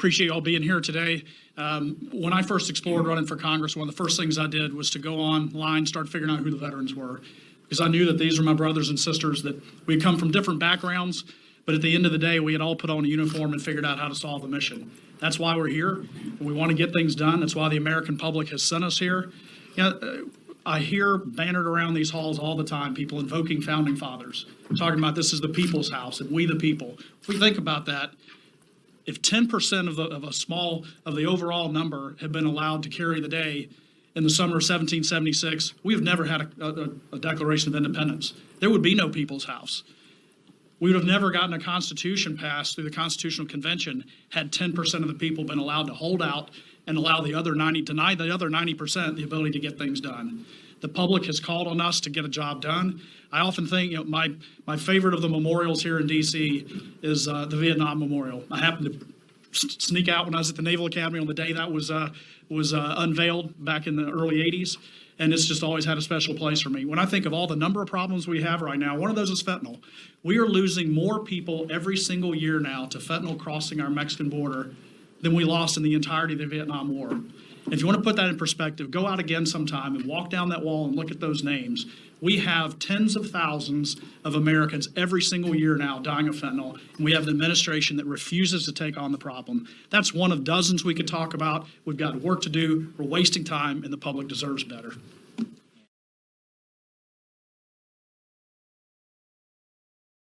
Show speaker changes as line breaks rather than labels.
appreciate y'all being here today. When I first explored running for Congress, one of the first things I did was to go online, start figuring out who the veterans were, because I knew that these were my brothers and sisters, that we come from different backgrounds, but at the end of the day, we had all put on a uniform and figured out how to solve the mission. That's why we're here. We want to get things done. That's why the American public has sent us here. I hear bannered around these halls all the time, people invoking founding fathers, talking about this is the people's house and we the people. If we think about that, if 10% of the overall number had been allowed to carry the day in the summer of 1776, we have never had a Declaration of Independence. There would be no people's house. We would have never gotten a constitution passed through the Constitutional Convention had 10% of the people been allowed to hold out and allow the other 90% the ability to get things done. The public has called on us to get a job done. I often think, my favorite of the memorials here in D.C. is the Vietnam Memorial. I happened to sneak out when I was at the Naval Academy on the day that was unveiled back in the early 80s, and it's just always had a special place for me. When I think of all the number of problems we have right now, one of those is fentanyl. We are losing more people every single year now to fentanyl crossing our Mexican border than we lost in the entirety of the Vietnam War. If you want to put that in perspective, go out again sometime and walk down that wall and look at those names. We have tens of thousands of Americans every single year now dying of fentanyl, and we have an administration that refuses to take on the problem. That's one of dozens we could talk about. We've got work to do. We're wasting time, and the public deserves better.